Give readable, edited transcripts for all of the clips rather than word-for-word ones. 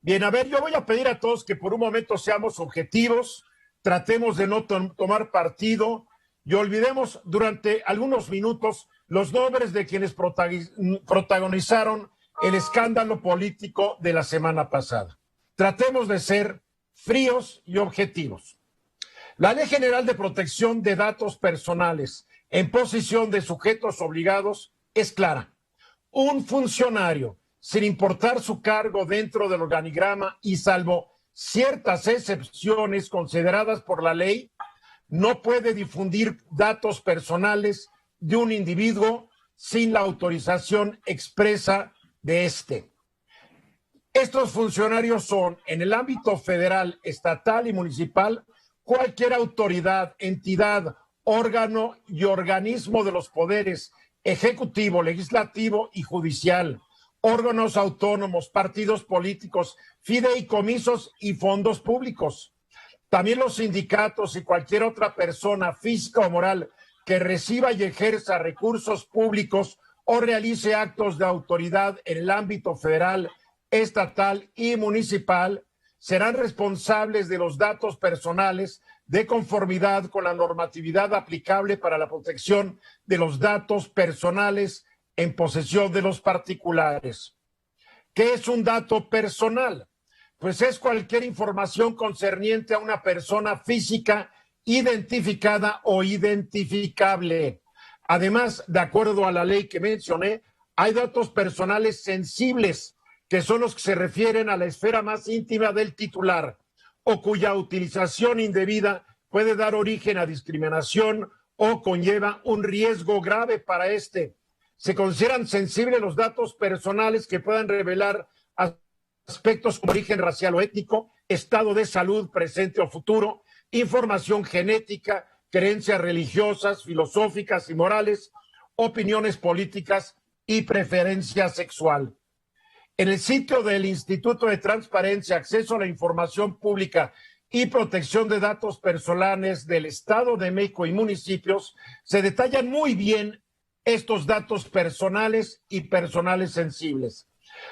Bien, a ver, yo voy a pedir a todos que por un momento seamos objetivos, tratemos de no tomar partido y olvidemos durante algunos minutos los nombres de quienes protagonizaron el escándalo político de la semana pasada. Tratemos de ser fríos y objetivos. La Ley General de Protección de Datos Personales en posición de sujetos obligados es clara. Un funcionario, sin importar su cargo dentro del organigrama y salvo ciertas excepciones consideradas por la ley, no puede difundir datos personales de un individuo sin la autorización expresa de éste. Estos funcionarios son, en el ámbito federal, estatal y municipal, cualquier autoridad, entidad, órgano y organismo de los poderes ejecutivo, legislativo y judicial, órganos autónomos, partidos políticos, fideicomisos y fondos públicos. También los sindicatos y cualquier otra persona física o moral que reciba y ejerza recursos públicos o realice actos de autoridad en el ámbito federal, estatal y municipal serán responsables de los datos personales de conformidad con la normatividad aplicable para la protección de los datos personales en posesión de los particulares. ¿Qué es un dato personal? Pues es cualquier información concerniente a una persona física identificada o identificable. Además, de acuerdo a la ley que mencioné, hay datos personales sensibles, que son los que se refieren a la esfera más íntima del titular o cuya utilización indebida puede dar origen a discriminación o conlleva un riesgo grave para éste. Se consideran sensibles los datos personales que puedan revelar aspectos como origen racial o étnico, estado de salud presente o futuro, información genética, creencias religiosas, filosóficas y morales, opiniones políticas y preferencia sexual. En el sitio del Instituto de Transparencia, Acceso a la Información Pública y Protección de Datos Personales del Estado de México y municipios, se detallan muy bien estos datos personales y personales sensibles.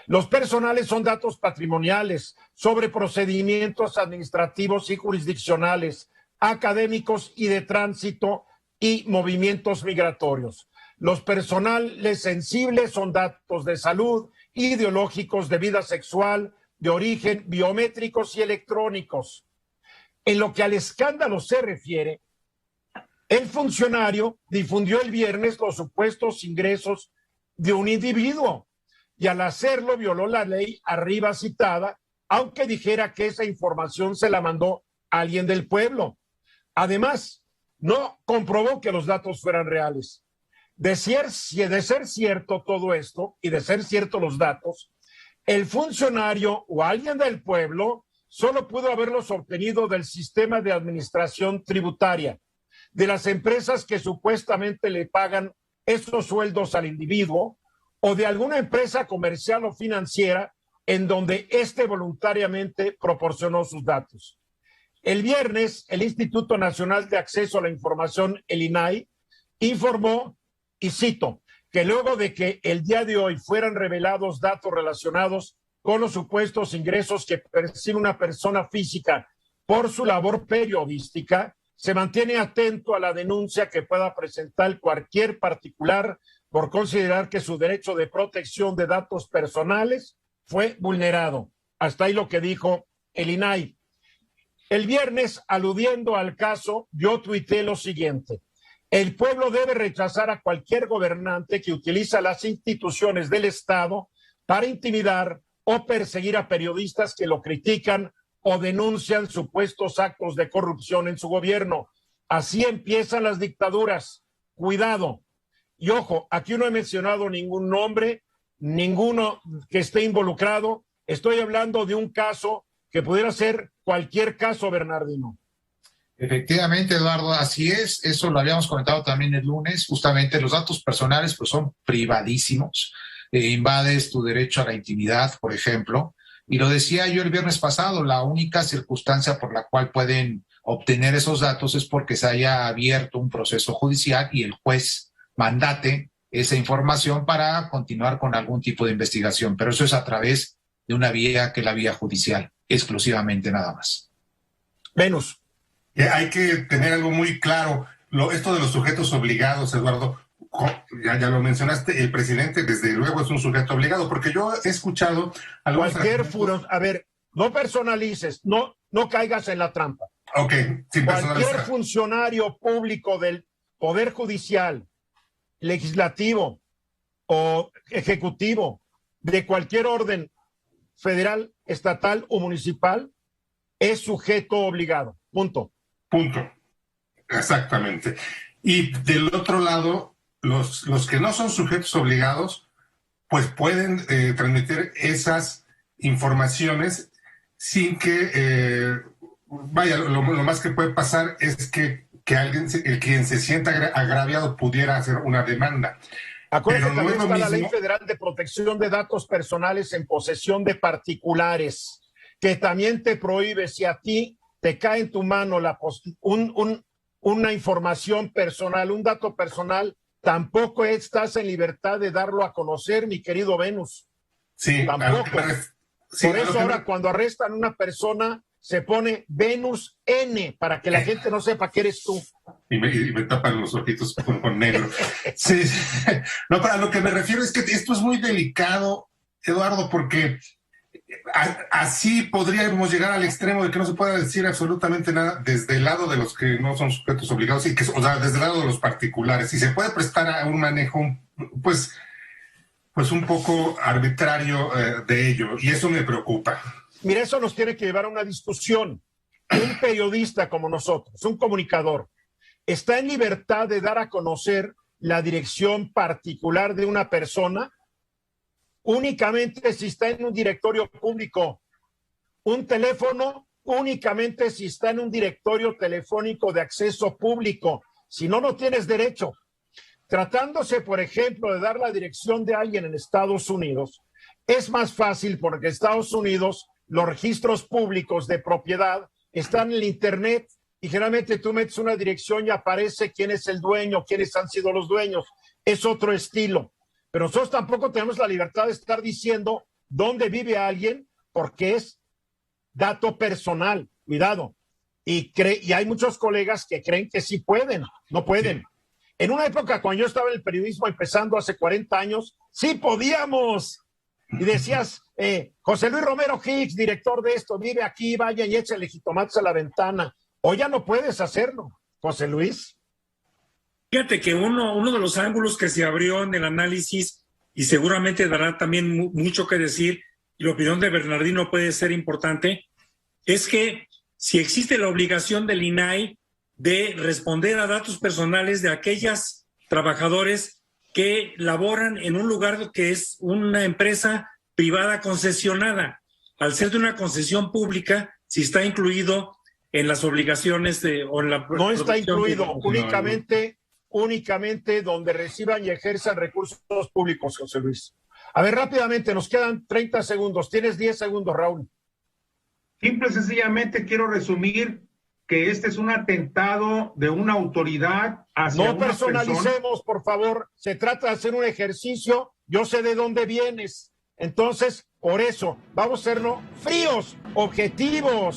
Los personales son datos patrimoniales sobre procedimientos administrativos y jurisdiccionales, académicos y de tránsito y movimientos migratorios. Los personales sensibles son datos de salud, ideológicos, de vida sexual, de origen, biométricos y electrónicos. En lo que al escándalo se refiere, el funcionario difundió el viernes los supuestos ingresos de un individuo y al hacerlo violó la ley arriba citada, aunque dijera que esa información se la mandó alguien del pueblo. Además, no comprobó que los datos fueran reales. De ser cierto todo esto y de ser ciertos los datos, el funcionario o alguien del pueblo solo pudo haberlos obtenido del sistema de administración tributaria, de las empresas que supuestamente le pagan esos sueldos al individuo o de alguna empresa comercial o financiera en donde éste voluntariamente proporcionó sus datos. El viernes, el Instituto Nacional de Acceso a la Información, el INAI, informó, y cito, que luego de que el día de hoy fueran revelados datos relacionados con los supuestos ingresos que percibe una persona física por su labor periodística, se mantiene atento a la denuncia que pueda presentar cualquier particular por considerar que su derecho de protección de datos personales fue vulnerado. Hasta ahí lo que dijo el INAI. El viernes, aludiendo al caso, yo tuiteé lo siguiente: el pueblo debe rechazar a cualquier gobernante que utiliza las instituciones del Estado para intimidar o perseguir a periodistas que lo critican o denuncian supuestos actos de corrupción en su gobierno. Así empiezan las dictaduras. Cuidado. Y ojo, aquí no he mencionado ningún nombre, ninguno que esté involucrado. Estoy hablando de un caso que pudiera ser cualquier caso, Bernardino. Efectivamente, Eduardo, así es. Eso lo habíamos comentado también el lunes. Justamente los datos personales pues son privadísimos. Invades tu derecho a la intimidad, por ejemplo. Y lo decía yo el viernes pasado, la única circunstancia por la cual pueden obtener esos datos es porque se haya abierto un proceso judicial y el juez mandate esa información para continuar con algún tipo de investigación. Pero eso es a través de una vía que es la vía judicial, exclusivamente nada más. Venus. Hay que tener algo muy claro. Esto de los sujetos obligados, Eduardo, ya lo mencionaste, el presidente desde luego es un sujeto obligado, porque yo he escuchado a ver, no personalices, no caigas en la trampa. Ok, sin personalizar. Cualquier funcionario público del Poder Judicial, legislativo o ejecutivo, de cualquier orden federal, estatal o municipal, es sujeto obligado. Punto. Exactamente. Y del otro lado, los que no son sujetos obligados, pues pueden transmitir esas informaciones sin que, lo más que puede pasar es que alguien, quien se sienta agraviado, pudiera hacer una demanda. Acuérdense, también está la Ley Federal de Protección de Datos Personales en posesión de particulares, que también te prohíbe, si a ti te cae en tu mano una información personal, un dato personal, tampoco estás en libertad de darlo a conocer, mi querido Venus. Sí, tampoco. Por eso ahora cuando arrestan a una persona se pone Venus N para que la gente no sepa que eres tú. Y me tapan los ojitos con negro. Sí. No, para lo que me refiero es que esto es muy delicado, Eduardo, porque así podríamos llegar al extremo de que no se pueda decir absolutamente nada desde el lado de los que no son sujetos obligados, o sea, desde el lado de los particulares. Y se puede prestar a un manejo, pues un poco arbitrario de ello, y eso me preocupa. Mira, eso nos tiene que llevar a una discusión. Un periodista como nosotros, un comunicador, está en libertad de dar a conocer la dirección particular de una persona únicamente si está en un directorio público, un teléfono únicamente si está en un directorio telefónico de acceso público. Si no, no tienes derecho. Tratándose, por ejemplo, de dar la dirección de alguien en Estados Unidos, es más fácil porque en Estados Unidos los registros públicos de propiedad están en el Internet y generalmente tú metes una dirección y aparece quién es el dueño, quiénes han sido los dueños. Es otro estilo. Pero nosotros tampoco tenemos la libertad de estar diciendo dónde vive alguien porque es dato personal. Cuidado. Y hay muchos colegas que creen que sí pueden, no pueden. Sí. En una época, cuando yo estaba en el periodismo empezando hace 40 años, sí podíamos. Y decías, José Luis Romero Hicks, director de esto, vive aquí, vaya y échale jitomates a la ventana. Hoy ya no puedes hacerlo, José Luis. Fíjate que uno de los ángulos que se abrió en el análisis, y seguramente dará también mucho que decir, y la opinión de Bernardino puede ser importante, es que si existe la obligación del INAI de responder a datos personales de aquellos trabajadores que laboran en un lugar que es una empresa privada concesionada. Al ser de una concesión pública, si está incluido en las obligaciones o en la... No está incluido, únicamente donde reciban y ejerzan recursos públicos, José Luis. A ver, rápidamente, nos quedan 30 segundos. Tienes 10 segundos, Raúl. Simple y sencillamente quiero resumir que este es un atentado de una autoridad hacia no personalicemos, por favor. Se trata de hacer un ejercicio. Yo sé de dónde vienes. Entonces, por eso, vamos a sernos fríos, objetivos.